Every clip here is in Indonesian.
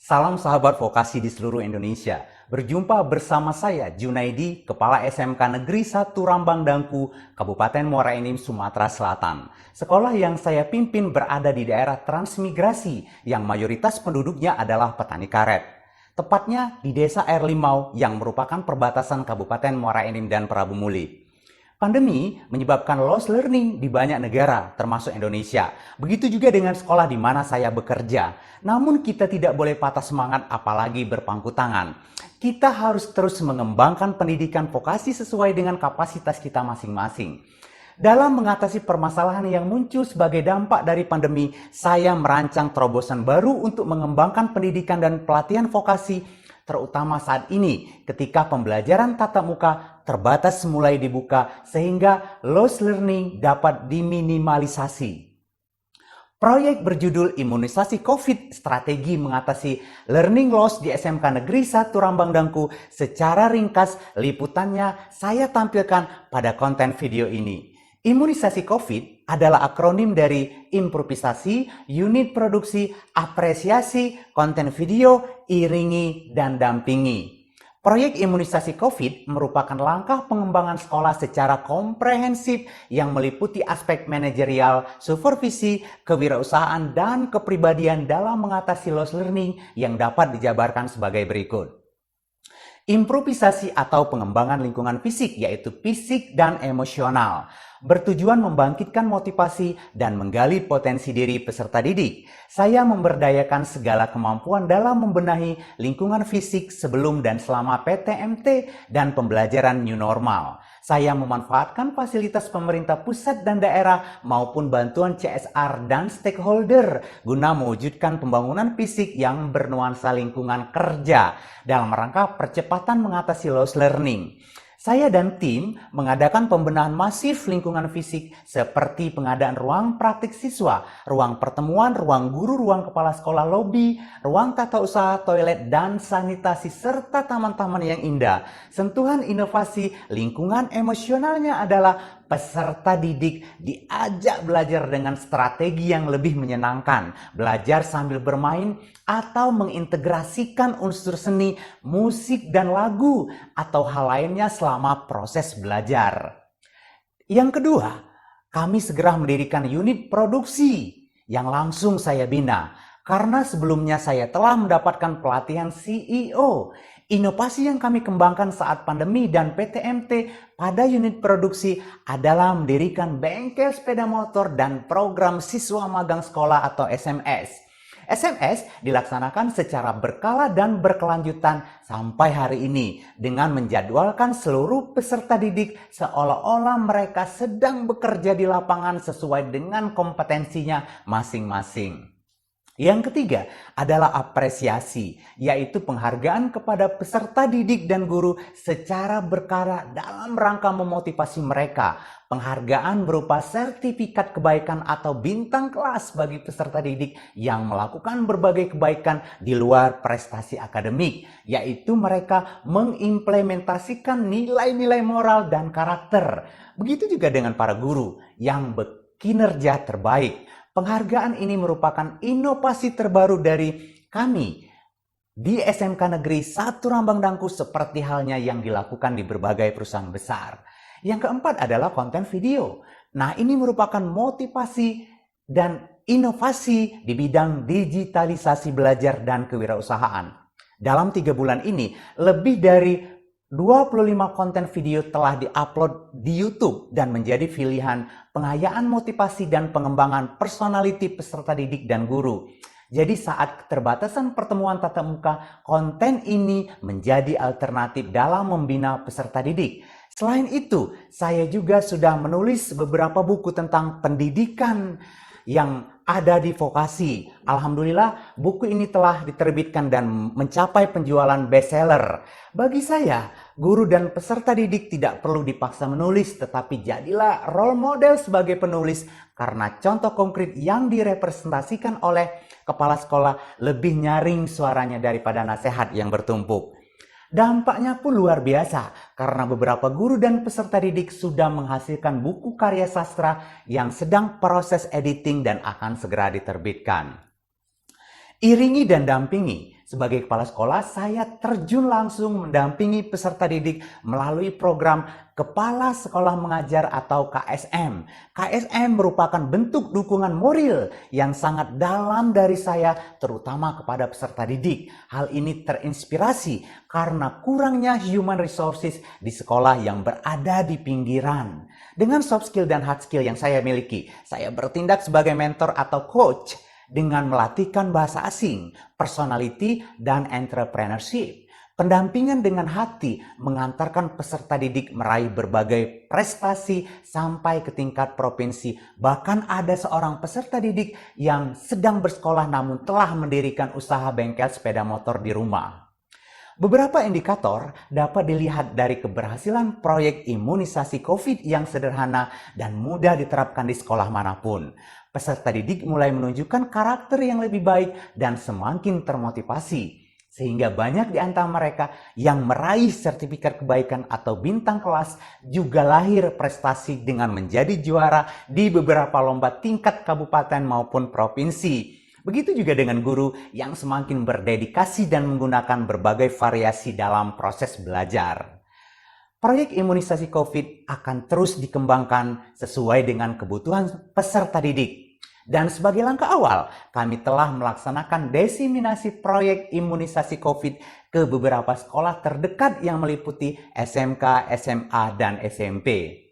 Salam sahabat vokasi di seluruh Indonesia. Berjumpa bersama saya Junaidi, Kepala SMK Negeri 1 Rambang Dangku, Kabupaten Muara Enim, Sumatera Selatan. Sekolah yang saya pimpin berada di daerah transmigrasi yang mayoritas penduduknya adalah petani karet. Tepatnya di Desa Air Limau yang merupakan perbatasan Kabupaten Muara Enim dan Prabu Muli. Pandemi menyebabkan lost learning di banyak negara, termasuk Indonesia. Begitu juga dengan sekolah di mana saya bekerja. Namun kita tidak boleh patah semangat apalagi berpangku tangan. Kita harus terus mengembangkan pendidikan vokasi sesuai dengan kapasitas kita masing-masing. Dalam mengatasi permasalahan yang muncul sebagai dampak dari pandemi, saya merancang terobosan baru untuk mengembangkan pendidikan dan pelatihan vokasi, terutama saat ini ketika pembelajaran tatap muka terbatas mulai dibuka sehingga lost learning dapat diminimalisasi. Proyek berjudul Imunisasi COVID, Strategi Mengatasi Learning Loss di SMK Negeri 1 Rambang Dangku. Secara ringkas, liputannya saya tampilkan pada konten video ini. Imunisasi COVID adalah akronim dari improvisasi, unit produksi, apresiasi, konten video, iringi, dan dampingi. Proyek imunisasi COVID merupakan langkah pengembangan sekolah secara komprehensif yang meliputi aspek manajerial, supervisi, kewirausahaan, dan kepribadian dalam mengatasi lost learning yang dapat dijabarkan sebagai berikut. Improvisasi atau pengembangan lingkungan fisik, yaitu fisik dan emosional, bertujuan membangkitkan motivasi dan menggali potensi diri peserta didik. Saya memberdayakan segala kemampuan dalam membenahi lingkungan fisik sebelum dan selama PTMT dan pembelajaran new normal. Saya memanfaatkan fasilitas pemerintah pusat dan daerah maupun bantuan CSR dan stakeholder guna mewujudkan pembangunan fisik yang bernuansa lingkungan kerja dalam rangka percepatan mengatasi lost learning. Saya dan tim mengadakan pembenahan masif lingkungan fisik seperti pengadaan ruang praktik siswa, ruang pertemuan, ruang guru, ruang kepala sekolah, lobi, ruang tata usaha, toilet, dan sanitasi, serta taman-taman yang indah. Sentuhan inovasi lingkungan emosionalnya adalah peserta didik diajak belajar dengan strategi yang lebih menyenangkan, belajar sambil bermain, atau mengintegrasikan unsur seni, musik, dan lagu, atau hal lainnya selama proses belajar. Yang kedua, kami segera mendirikan unit produksi yang langsung saya bina, karena sebelumnya saya telah mendapatkan pelatihan CEO. Inovasi yang kami kembangkan saat pandemi dan PTMT pada unit produksi adalah mendirikan bengkel sepeda motor dan program siswa magang sekolah atau SMS. SMS dilaksanakan secara berkala dan berkelanjutan sampai hari ini dengan menjadwalkan seluruh peserta didik seolah-olah mereka sedang bekerja di lapangan sesuai dengan kompetensinya masing-masing. Yang ketiga adalah apresiasi, yaitu penghargaan kepada peserta didik dan guru secara berkala dalam rangka memotivasi mereka. Penghargaan berupa sertifikat kebaikan atau bintang kelas bagi peserta didik yang melakukan berbagai kebaikan di luar prestasi akademik, yaitu mereka mengimplementasikan nilai-nilai moral dan karakter. Begitu juga dengan para guru yang berkinerja terbaik. Penghargaan ini merupakan inovasi terbaru dari kami di SMK Negeri 1 Rambang Dangku seperti halnya yang dilakukan di berbagai perusahaan besar. Yang keempat adalah konten video. Nah, ini merupakan motivasi dan inovasi di bidang digitalisasi belajar dan kewirausahaan. Dalam 3 bulan ini, lebih dari 25 konten video telah diupload di YouTube dan menjadi pilihan pengayaan motivasi dan pengembangan personality peserta didik dan guru. Jadi saat keterbatasan pertemuan tatap muka, konten ini menjadi alternatif dalam membina peserta didik. Selain itu, saya juga sudah menulis beberapa buku tentang pendidikan yang ada di vokasi. Alhamdulillah, buku ini telah diterbitkan dan mencapai penjualan bestseller. Bagi saya, guru dan peserta didik tidak perlu dipaksa menulis, tetapi jadilah role model sebagai penulis karena contoh konkret yang direpresentasikan oleh kepala sekolah lebih nyaring suaranya daripada nasihat yang bertumpuk. Dampaknya pun luar biasa karena beberapa guru dan peserta didik sudah menghasilkan buku karya sastra yang sedang proses editing dan akan segera diterbitkan. Iringi dan dampingi. Sebagai kepala sekolah, saya terjun langsung mendampingi peserta didik melalui program Kepala Sekolah Mengajar atau KSM. KSM merupakan bentuk dukungan moral yang sangat dalam dari saya, terutama kepada peserta didik. Hal ini terinspirasi karena kurangnya human resources di sekolah yang berada di pinggiran. Dengan soft skill dan hard skill yang saya miliki, saya bertindak sebagai mentor atau coach dengan melatihkan bahasa asing, personality, dan entrepreneurship. Pendampingan dengan hati mengantarkan peserta didik meraih berbagai prestasi sampai ke tingkat provinsi. Bahkan ada seorang peserta didik yang sedang bersekolah namun telah mendirikan usaha bengkel sepeda motor di rumah. Beberapa indikator dapat dilihat dari keberhasilan proyek imunisasi COVID yang sederhana dan mudah diterapkan di sekolah manapun. Peserta didik mulai menunjukkan karakter yang lebih baik dan semakin termotivasi. Sehingga banyak di antara mereka yang meraih sertifikat kebaikan atau bintang kelas juga lahir prestasi dengan menjadi juara di beberapa lomba tingkat kabupaten maupun provinsi. Begitu juga dengan guru yang semakin berdedikasi dan menggunakan berbagai variasi dalam proses belajar. Proyek imunisasi COVID akan terus dikembangkan sesuai dengan kebutuhan peserta didik. Dan sebagai langkah awal, kami telah melaksanakan diseminasi proyek imunisasi COVID ke beberapa sekolah terdekat yang meliputi SMK, SMA, dan SMP.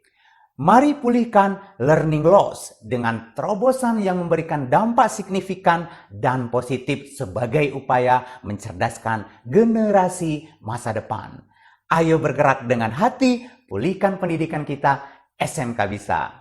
Mari pulihkan learning loss dengan terobosan yang memberikan dampak signifikan dan positif sebagai upaya mencerdaskan generasi masa depan. Ayo bergerak dengan hati, pulihkan pendidikan kita, SMK bisa.